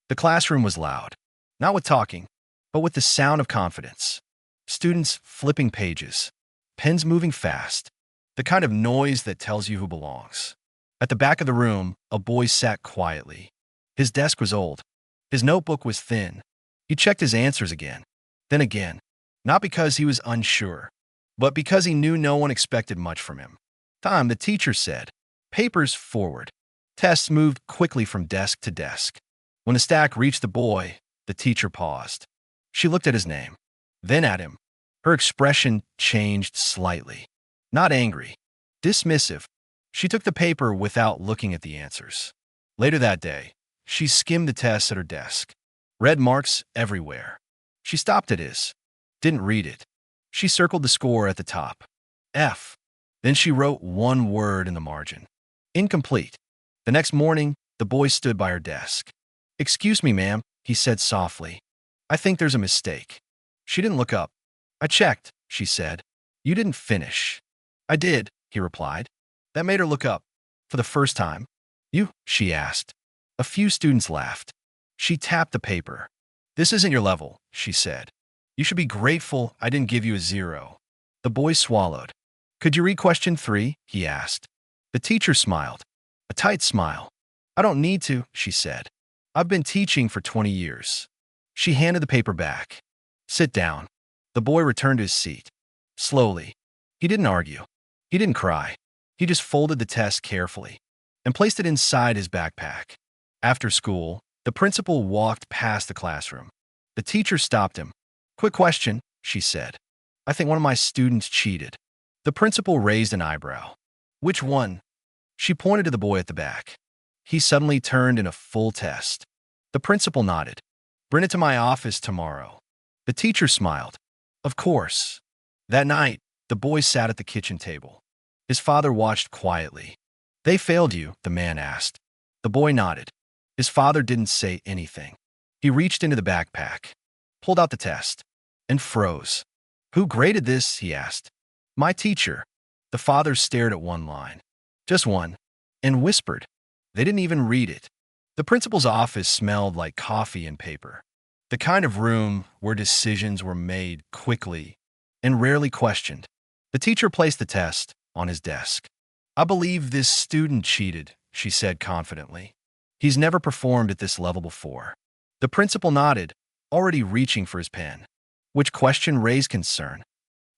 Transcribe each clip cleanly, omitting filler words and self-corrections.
The classroom was loud, not with talking, but with the sound of confidence. Students flipping pages, pens moving fast, the kind of noise that tells you who belongs. At the back of the room, a boy sat quietly. His desk was old. His notebook was thin. He checked his answers again, then again, not because he was unsure, but because he knew no one expected much from him. Time, the teacher said. Papers forward. Tests moved quickly from desk to desk. When the stack reached the boy, the teacher paused. She looked at his name, then at him. Her expression changed slightly. Not angry, dismissive. She took the paper without looking at the answers. Later that day, she skimmed the tests at her desk. Red marks everywhere. She stopped at his. Didn't read it. She circled the score at the top. F. Then she wrote one word in the margin. Incomplete. The next morning, the boy stood by her desk. "Excuse me, ma'am," he said softly. "I think there's a mistake." She didn't look up. "I checked," she said. "You didn't finish." "I did," he replied. That made her look up. For the first time. "You?" she asked. A few students laughed. She tapped the paper. "This isn't your level," she said. "You should be grateful I didn't give you a 0. The boy swallowed. "Could you read question 3? He asked. The teacher smiled. A tight smile. "I don't need to," she said. "I've been teaching for 20 years. She handed the paper back. "Sit down." The boy returned to his seat. Slowly. He didn't argue. He didn't cry. He just folded the test carefully and placed it inside his backpack. After school, the principal walked past the classroom. The teacher stopped him. "Quick question," she said. "I think one of my students cheated." The principal raised an eyebrow. "Which one?" She pointed to the boy at the back. He suddenly turned in a full test. The principal nodded. "Bring it to my office tomorrow." The teacher smiled. "Of course." That night, the boy sat at the kitchen table. His father watched quietly. "They failed you?" the man asked. The boy nodded. His father didn't say anything. He reached into the backpack, pulled out the test, and froze. "Who graded this?" he asked. "My teacher." The father stared at one line. Just one. And whispered. They didn't even read it. The principal's office smelled like coffee and paper. The kind of room where decisions were made quickly and rarely questioned. The teacher placed the test on his desk. "I believe this student cheated," she said confidently. "He's never performed at this level before." The principal nodded, already reaching for his pen. "Which question raised concern?"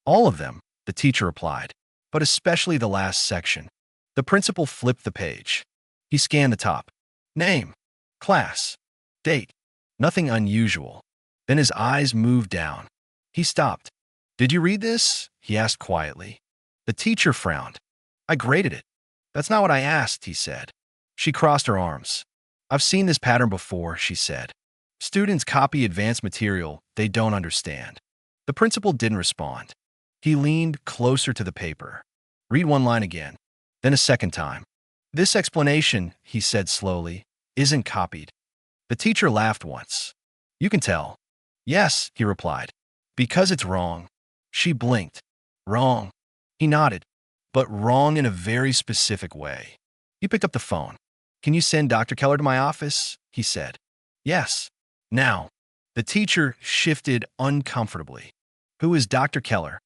"All of them," the teacher replied, "but especially the last section." The principal flipped the page. He scanned the top. Name, class, date, nothing unusual. Then his eyes moved down. He stopped. "Did you read this?" he asked quietly. The teacher frowned. "I graded it." "That's not what I asked," he said. She crossed her arms. "I've seen this pattern before," she said. "Students copy advanced material they don't understand." The principal didn't respond. He leaned closer to the paper. "Read one line again, then a second time." "This explanation," he said slowly, "isn't copied." The teacher laughed once. "You can tell." "Yes," he replied. "Because it's wrong." She blinked. "Wrong." He nodded. "But wrong in a very specific way." He picked up the phone. "Can you send Dr. Keller to my office?" he said. "Yes." "Now." The teacher shifted uncomfortably. "Who is Dr. Keller?"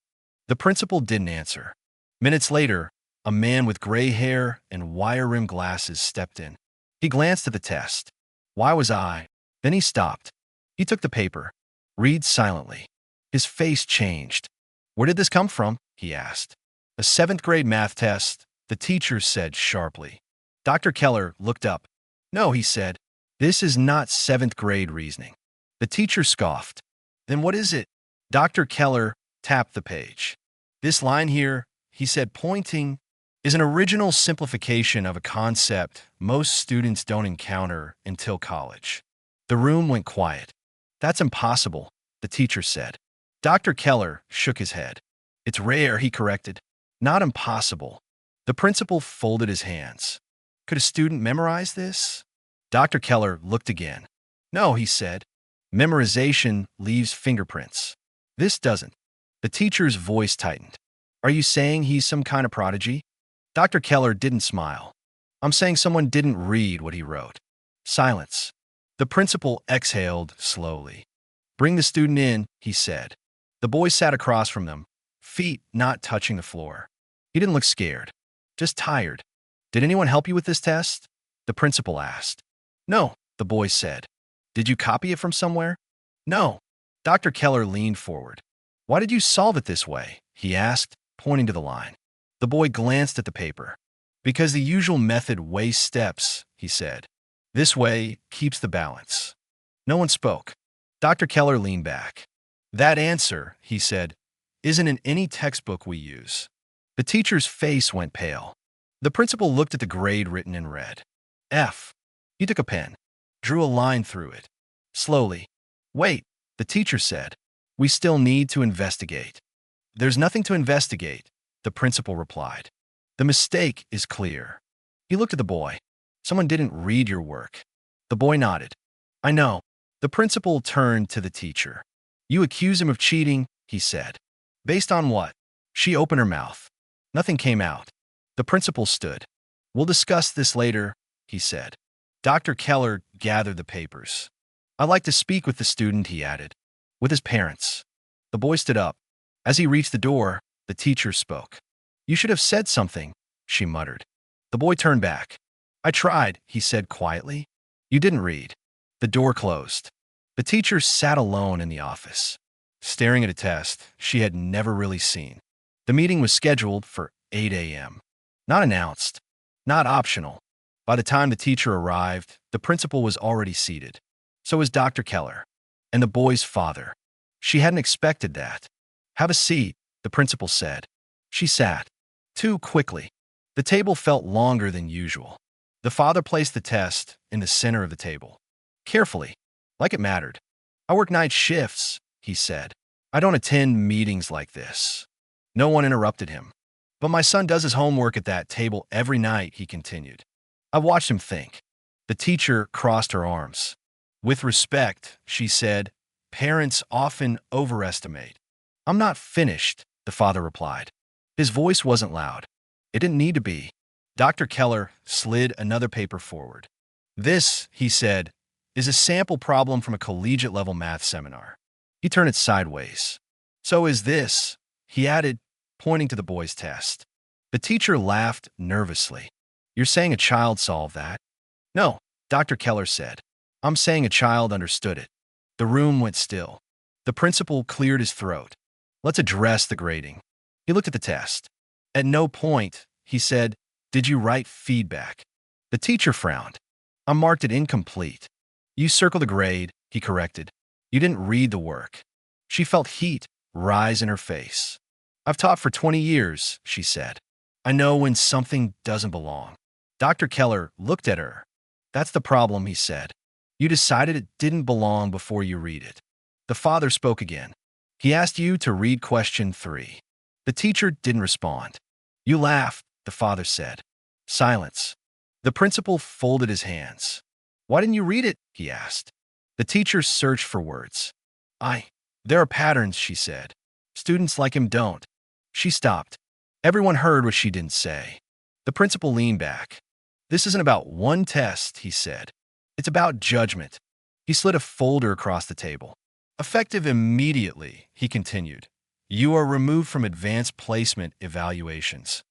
The principal didn't answer. Minutes later, a man with gray hair and wire-rimmed glasses stepped in. He glanced at the test. "Why was I?" Then he stopped. He took the paper. "Read silently." His face changed. "Where did this come from?" he asked. "A 7th grade math test," the teacher said sharply. Dr. Keller looked up. "No," he said. "This is not 7th grade reasoning." The teacher scoffed. "Then what is it?" Dr. Keller tapped the page. "This line here," he said, pointing, "is an original simplification of a concept most students don't encounter until college." The room went quiet. "That's impossible," the teacher said. Dr. Keller shook his head. "It's rare," he corrected. "Not impossible." The principal folded his hands. "Could a student memorize this?" Dr. Keller looked again. "No," he said. "Memorization leaves fingerprints. This doesn't." The teacher's voice tightened. "Are you saying he's some kind of prodigy?" Dr. Keller didn't smile. "I'm saying someone didn't read what he wrote." Silence. The principal exhaled slowly. "Bring the student in," he said. The boy sat across from them, feet not touching the floor. He didn't look scared, just tired. "Did anyone help you with this test?" the principal asked. "No," the boy said. "Did you copy it from somewhere?" "No." Dr. Keller leaned forward. "Why did you solve it this way?" he asked, pointing to the line. The boy glanced at the paper. "Because the usual method wastes steps," he said. "This way keeps the balance." No one spoke. Dr. Keller leaned back. "That answer," he said, "isn't in any textbook we use." The teacher's face went pale. The principal looked at the grade written in red. F. He took a pen, drew a line through it. Slowly. "Wait," the teacher said. "We still need to investigate." "There's nothing to investigate," the principal replied. "The mistake is clear." He looked at the boy. "Someone didn't read your work." The boy nodded. "I know." The principal turned to the teacher. "You accuse him of cheating," he said. "Based on what?" She opened her mouth. Nothing came out. The principal stood. "We'll discuss this later," he said. Dr. Keller gathered the papers. "I'd like to speak with the student," he added. "With his parents." The boy stood up. As he reached the door, the teacher spoke. "You should have said something," she muttered. The boy turned back. "I tried," he said quietly. "You didn't read." The door closed. The teacher sat alone in the office, staring at a test she had never really seen. The meeting was scheduled for 8 a.m. Not announced, not optional. By the time the teacher arrived, the principal was already seated. So was Dr. Keller, and the boy's father. She hadn't expected that. "Have a seat," the principal said. She sat. Too quickly. The table felt longer than usual. The father placed the test in the center of the table. Carefully, like it mattered. "I work night shifts," he said. "I don't attend meetings like this." No one interrupted him. "But my son does his homework at that table every night," he continued. "I've watched him think." The teacher crossed her arms. "With respect," she said, "parents often overestimate." "I'm not finished," the father replied. His voice wasn't loud. It didn't need to be. Dr. Keller slid another paper forward. "This," he said, "is a sample problem from a collegiate-level math seminar." He turned it sideways. "So is this," he added, pointing to the boy's test. The teacher laughed nervously. "You're saying a child solved that?" "No," Dr. Keller said. "I'm saying a child understood it." The room went still. The principal cleared his throat. "Let's address the grading." He looked at the test. At no point, he said, "Did you write feedback?" The teacher frowned. "I marked it incomplete." "You circled the grade," he corrected. "You didn't read the work." She felt heat rise in her face. "I've taught for 20 years," she said. "I know when something doesn't belong." Dr. Keller looked at her. "That's the problem," he said. "You decided it didn't belong before you read it." The father spoke again. "He asked you to read question 3. The teacher didn't respond. "You laughed," the father said. Silence. The principal folded his hands. "Why didn't you read it?" he asked. The teacher searched for words. There are patterns," she said. "Students like him don't." She stopped. Everyone heard what she didn't say. The principal leaned back. "This isn't about one test," he said. "It's about judgment." He slid a folder across the table. "Effective immediately," he continued. "You are removed from advanced placement evaluations."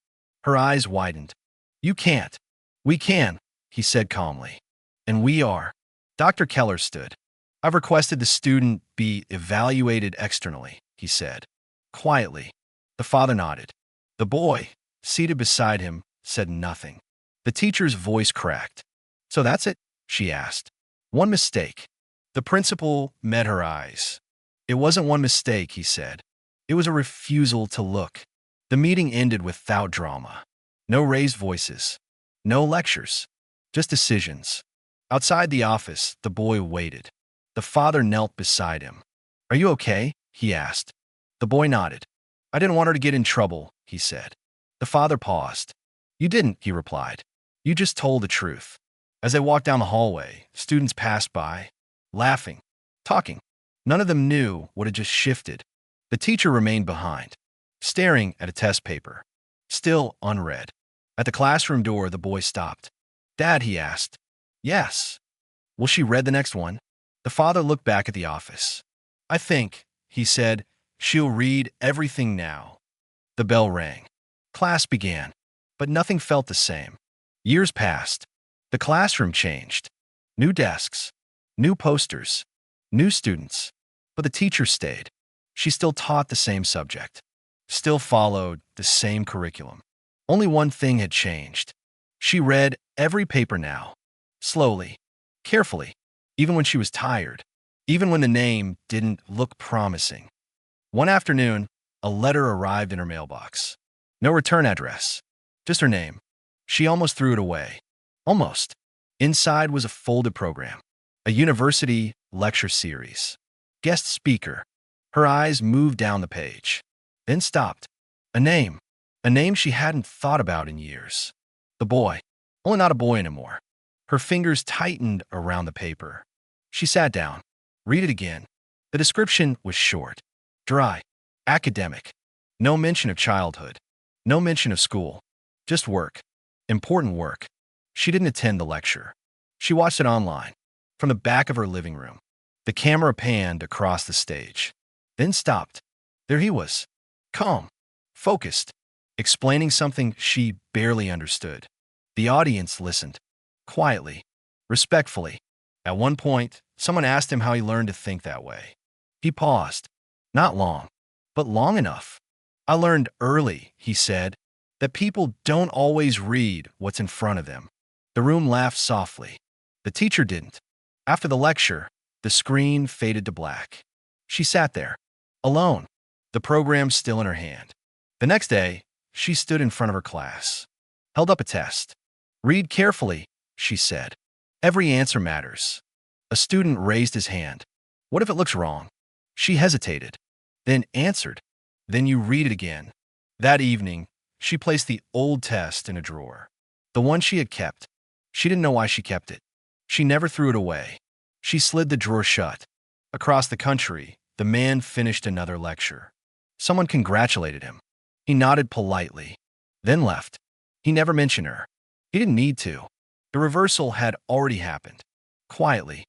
Her eyes widened. "You can't." "We can," he said calmly. "And we are." Dr. Keller stood. "I've requested the student be evaluated externally," he said. Quietly. The father nodded. The boy, seated beside him, said nothing. The teacher's voice cracked. "So that's it?" she asked. "One mistake." The principal met her eyes. "It wasn't one mistake," he said. "It was a refusal to look." The meeting ended without drama. No raised voices. No lectures. Just decisions. Outside the office, the boy waited. The father knelt beside him. "Are you okay?" he asked. The boy nodded. "I didn't want her to get in trouble," he said. The father paused. "You didn't," he replied. "You just told the truth." As they walked down the hallway, students passed by, laughing, talking. None of them knew what had just shifted. The teacher remained behind, staring at a test paper, still unread. At the classroom door, the boy stopped. "Dad," he asked. "Yes." Will she read the next one? The father looked back at the office. I think, he said, she'll read everything now. The bell rang. Class began, but nothing felt the same. Years passed. The classroom changed. New desks, new posters, new students. But the teacher stayed. She still taught the same subject, still followed the same curriculum. Only one thing had changed. She read every paper now, slowly, carefully, even when she was tired, even when the name didn't look promising. One afternoon, a letter arrived in her mailbox. No return address, just her name. She almost threw it away. Almost. Inside was a folded program, a university lecture series. Guest speaker. Her eyes moved down the page, then stopped. A name she hadn't thought about in years. The boy, only not a boy anymore. Her fingers tightened around the paper. She sat down. Read it again. The description was short, dry, academic. No mention of childhood. No mention of school. Just work. Important work. She didn't attend the lecture. She watched it online, from the back of her living room. The camera panned across the stage, then stopped. There he was, calm, focused, explaining something she barely understood. The audience listened, quietly, respectfully. At one point, someone asked him how he learned to think that way. He paused. Not long, but long enough. I learned early, he said, that people don't always read what's in front of them. The room laughed softly. The teacher didn't. After the lecture, the screen faded to black. She sat there, alone, the program still in her hand. The next day, she stood in front of her class, held up a test. Read carefully, she said. Every answer matters. A student raised his hand. What if it looks wrong? She hesitated, then answered. Then you read it again. That evening, she placed the old test in a drawer, the one she had kept. She didn't know why she kept it. She never threw it away. She slid the drawer shut. Across the country, the man finished another lecture. Someone congratulated him. He nodded politely, then left. He never mentioned her. He didn't need to. The reversal had already happened. Quietly,